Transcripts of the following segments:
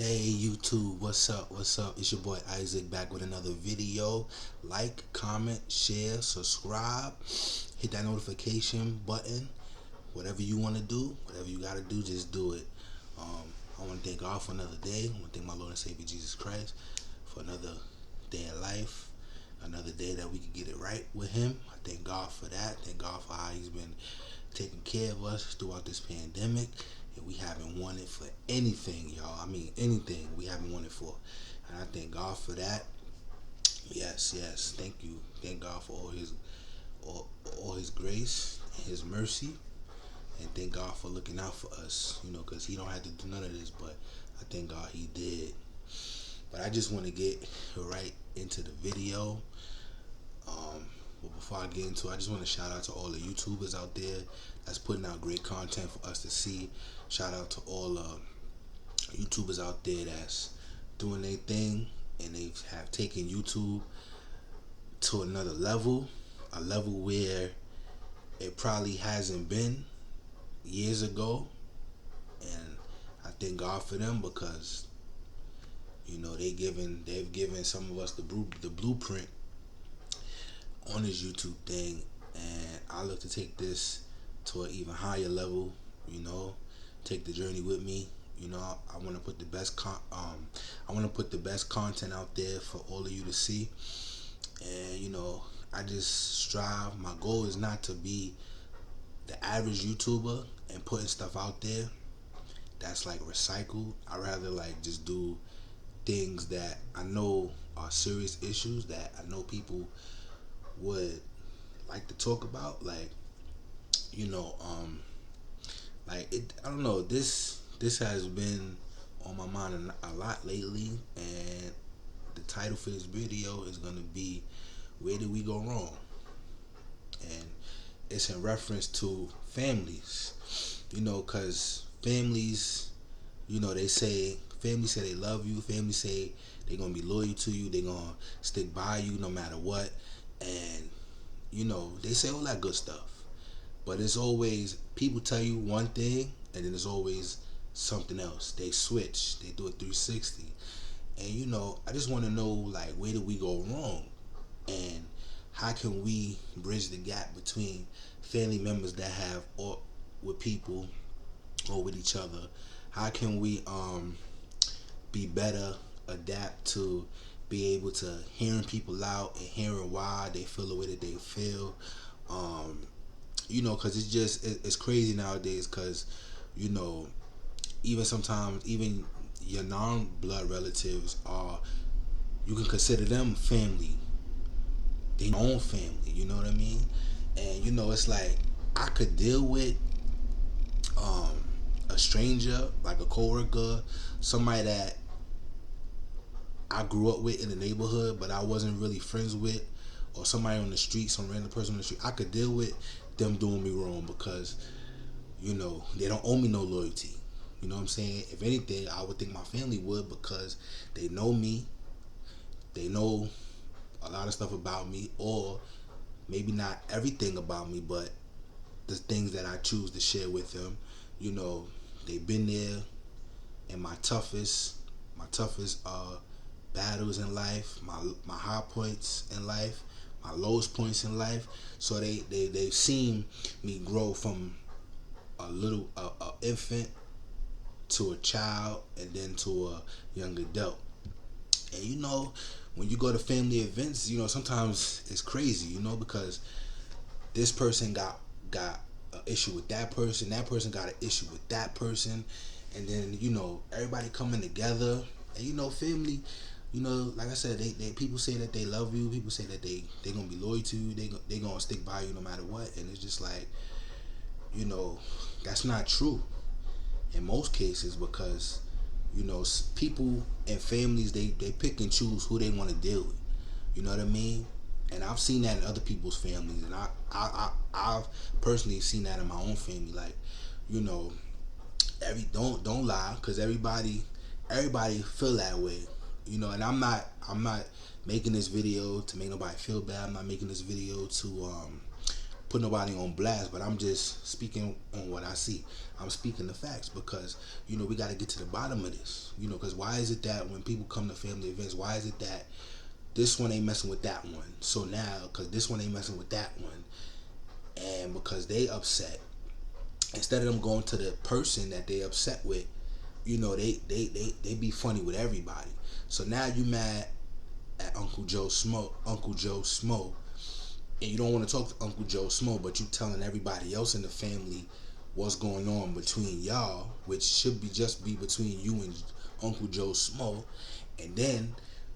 Hey YouTube, what's up? What's up? It's your boy Isaac back with another video. Like, comment, share, subscribe, hit that notification button. Whatever you want to do, whatever you got to do, just do it. I want to thank God for another day. I want to thank my Lord and Savior Jesus Christ for another day in life, another day that we can get it right with Him. I thank God for that. Thank God for how He's been taking care of us throughout this pandemic. And we haven't wanted for anything, y'all. I mean, anything we haven't wanted for. And I thank God for that. Yes. Thank you. Thank God for all His grace and His mercy. And thank God for looking out for us, because He don't have to do none of this, but I thank God He did. But I just want to get right into the video. But before I get into it, I just want to shout out to all the YouTubers out there that's putting out great content for us to see. Shout out to all YouTubers out there that's doing their thing, and they have taken YouTube to another level, a level where it probably hasn't been years ago. And I thank God for them because they've given some of us the blueprint on this YouTube thing, and I look to take this to an even higher level. Take the journey with me. I want to put the best content out there for all of you to see, and I just strive. My goal is not to be the average YouTuber and putting stuff out there that's like recycled. I rather like just do things that I know are serious issues that I know people would like to talk about, I don't know, this has been on my mind a lot lately, and the title for this video is gonna be "Where Did We Go Wrong?" And it's in reference to families, because families, they say families say they love you, families say they're gonna be loyal to you, they're gonna stick by you no matter what, and they say all that good stuff. But it's always, people tell you one thing and then there's always something else. They switch, they do a 360. And I just want to know, like, where did we go wrong? And how can we bridge the gap between family members that have or with people or with each other? How can we be better, adapt to be able to hearing people out and hearing why they feel the way that they feel? Because it's crazy nowadays, because even sometimes, even your non-blood relatives are, you can consider them family, their own family, you know what I mean? And it's like, I could deal with a stranger, like a coworker, somebody that I grew up with in the neighborhood but I wasn't really friends with, or somebody on the street, some random person on the street. I could deal with them doing me wrong because they don't owe me no loyalty. You know what I'm saying? If anything, I would think my family would, because they know me, they know a lot of stuff about me, or maybe not everything about me, but the things that I choose to share with them. They've been there in my toughest battles in life, my high points in life, my lowest points in life. So they've seen me grow from a little infant to a child and then to a young adult. And when you go to family events, sometimes it's crazy, because this person got an issue with that person got an issue with that person, and then everybody coming together. And family, like I said, they people say that they love you, people say that they gonna be loyal to you, they gonna stick by you no matter what. And it's just like, that's not true in most cases, because people and families, they pick and choose who they want to deal with. You know what I mean? And I've seen that in other people's families, and I've personally seen that in my own family. Like, don't lie, because everybody feel that way. And I'm not making this video to make nobody feel bad. I'm not making this video to put nobody on blast, but I'm just speaking on what I see. I'm speaking the facts because we got to get to the bottom of this. Because why is it that when people come to family events, why is it that this one ain't messing with that one? So now, because this one ain't messing with that one, and because they upset, instead of them going to the person that they upset with, they be funny with everybody. So now you mad at Uncle Joe Smo, and you don't want to talk to Uncle Joe Smo, but you telling everybody else in the family what's going on between y'all, which should be just be between you and Uncle Joe Smo. And then,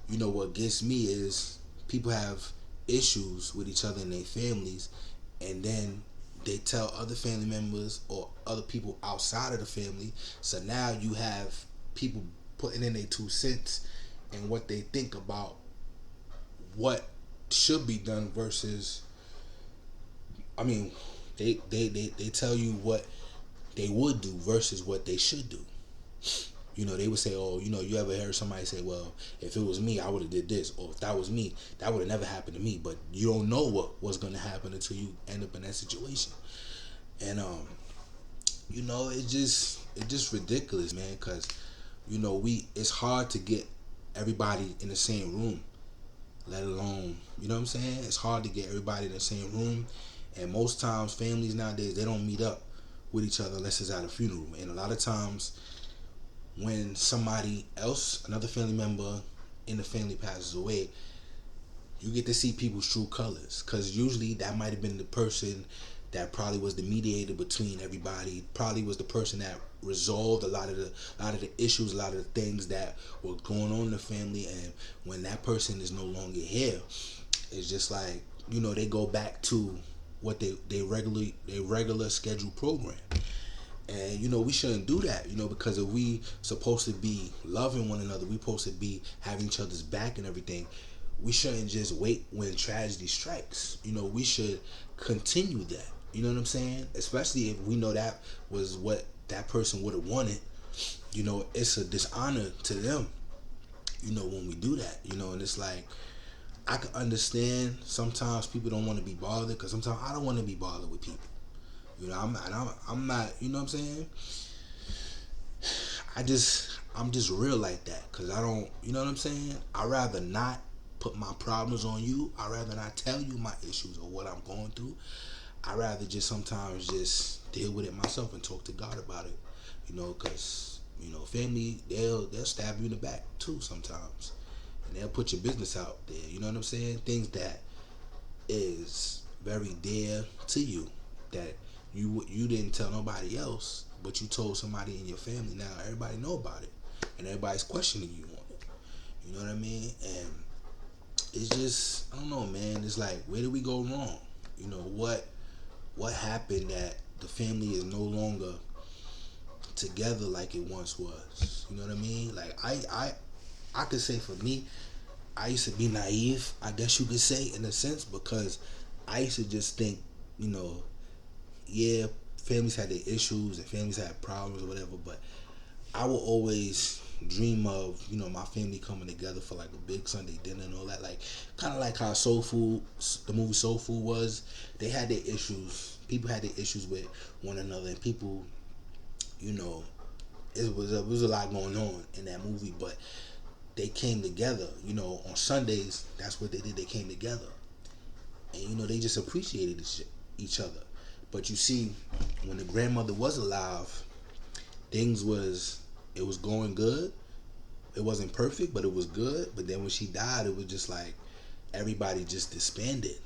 what gets me is people have issues with each other in their families, and then they tell other family members or other people outside of the family. So now you have people putting in their 2 cents and what they think about what should be done versus, I mean, they tell you what they would do versus what they should do. They would say, oh, you ever heard somebody say, well, if it was me, I would have did this, or if that was me, that would have never happened to me. But you don't know what was going to happen until you end up in that situation. And it's just ridiculous, man, because it's hard to get everybody in the same room, let alone, what I'm saying? It's hard to get everybody in the same room, and most times families nowadays, they don't meet up with each other unless it's at a funeral. And a lot of times when somebody else, another family member in the family passes away, you get to see people's true colors, because usually that might have been the person that probably was the mediator between everybody, probably was the person that resolved a lot of the issues, a lot of the things that were going on in the family. And when that person is no longer here, it's just like, they go back to what they regular scheduled program. And we shouldn't do that, because if we supposed to be loving one another, we supposed to be having each other's back and everything, we shouldn't just wait when tragedy strikes. We should continue that. You know what I'm saying? Especially if we know that was what that person would have wanted. It's a dishonor to them, when we do that. And it's like, I can understand sometimes people don't want to be bothered, because sometimes I don't want to be bothered with people. I'm not, you know what I'm saying? I'm just real like that, because I don't, you know what I'm saying? I'd rather not put my problems on you. I'd rather not tell you my issues or what I'm going through. I'd rather just sometimes just deal with it myself and talk to God about it. Because, family, they'll stab you in the back too sometimes. And they'll put your business out there. You know what I'm saying? Things that is very dear to you that you didn't tell nobody else, but you told somebody in your family. Now everybody know about it, and everybody's questioning you on it. You know what I mean? And it's just, I don't know, man. It's like, where did we go wrong? What happened that the family is no longer together like it once was? You know what I mean? Like, I could say for me, I used to be naive, I guess you could say, in a sense, because I used to just think, yeah, families had their issues and families had problems or whatever, but I would always dream of, my family coming together for like a big Sunday dinner and all that. Like, kind of like how Soul Food, the movie Soul Food was. They had their issues. People had their issues with one another, and people, it was a lot going on in that movie, but they came together. On Sundays, that's what they did. They came together, and they just appreciated each other. But you see, when the grandmother was alive, it was going good. It wasn't perfect, but it was good. But then when she died, it was just like everybody just disbanded.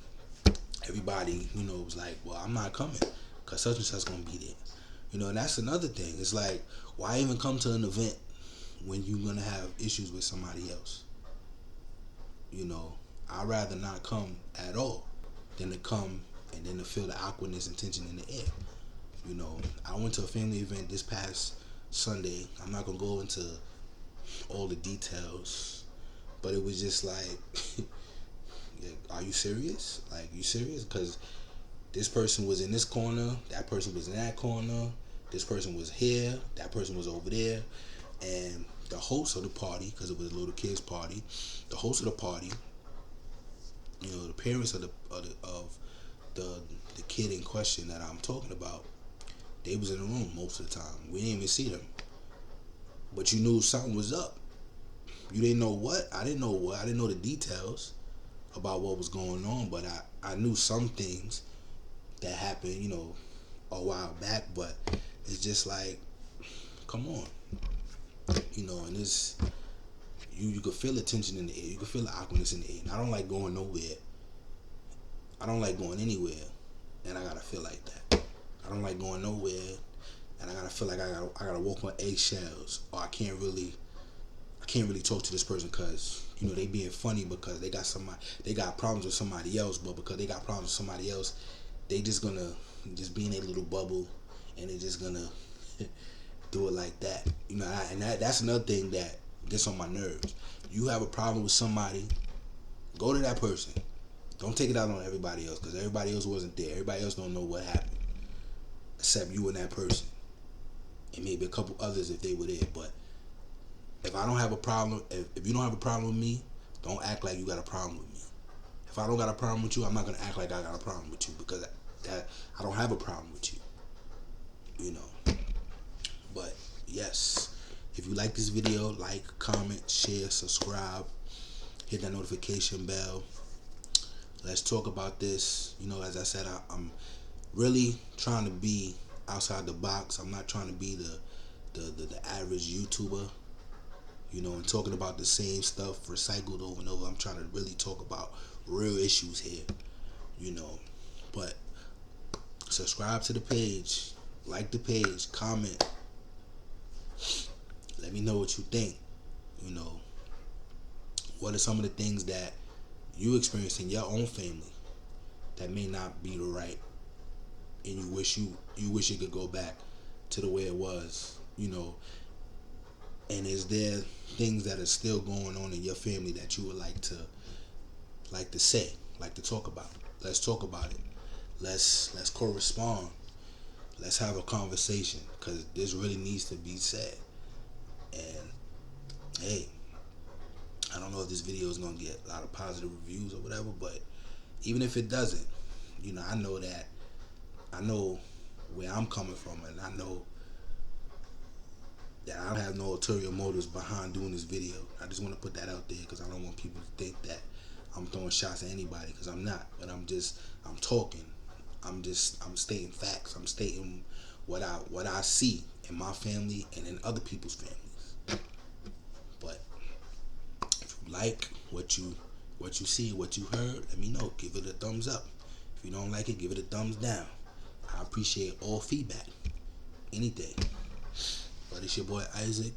Everybody, was like, well, I'm not coming because such and such gonna be there. And that's another thing. It's like, why even come to an event when you're gonna have issues with somebody else? I'd rather not come at all than to come and then to feel the awkwardness and tension in the air. I went to a family event this past Sunday. I'm not gonna go into all the details, but it was just like, are you serious? Like, you serious? Because this person was in this corner, that person was in that corner, this person was here, that person was over there, and the host of the party, because it was a little kids party, the host of the party, the parents of the kid in question that I'm talking about, they was in the room most of the time. We didn't even see them, but you knew something was up. You didn't know what. I didn't know what. I didn't know the details about what was going on, but I knew some things that happened, a while back. But it's just like, come on, and it's you could feel the tension in the air. You could feel the awkwardness in the air. And I don't like going nowhere. I don't like going anywhere, and I gotta feel like that. I don't like going nowhere, and I gotta feel like I gotta walk on eggshells, or I can't really talk to this person because they being funny because they got problems with somebody else, but because they got problems with somebody else, they just gonna just be in a little bubble, and they just gonna do it like that. And that's another thing that gets on my nerves. You have a problem with somebody, go to that person. Don't take it out on everybody else because everybody else wasn't there. Everybody else don't know what happened except you and that person, and maybe a couple others if they were there. But if I don't have a problem, if you don't have a problem with me, don't act like you got a problem with me. If I don't got a problem with you, I'm not gonna act like I got a problem with you because I don't have a problem with you. But yes, if you like this video, like, comment, share, subscribe, hit that notification bell. Let's talk about this. As I said, I'm really trying to be outside the box. I'm not trying to be the average YouTuber, and talking about the same stuff recycled over and over. I'm trying to really talk about real issues here, But subscribe to the page, like the page, comment. Let me know what you think. What are some of the things that you experience in your own family that may not be the right, and you wish it could go back to the way it was, And is there things that are still going on in your family that you would like to say, like to talk about? Let's talk about it. Let's correspond. Let's have a conversation because this really needs to be said. And hey, I don't know if this video is gonna get a lot of positive reviews or whatever, but even if it doesn't, I know where I'm coming from, and I know that I don't have no ulterior motives behind doing this video. I just want to put that out there because I don't want people to think that I'm throwing shots at anybody, because I'm not. But I'm talking. I'm stating facts. I'm stating what I see in my family and in other people's families. But if you like what you see, what you heard, let me know. Give it a thumbs up. If you don't like it, give it a thumbs down. I appreciate all feedback. Anything. But it's your boy Isaac,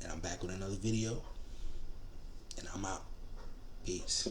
and I'm back with another video, and I'm out. Peace.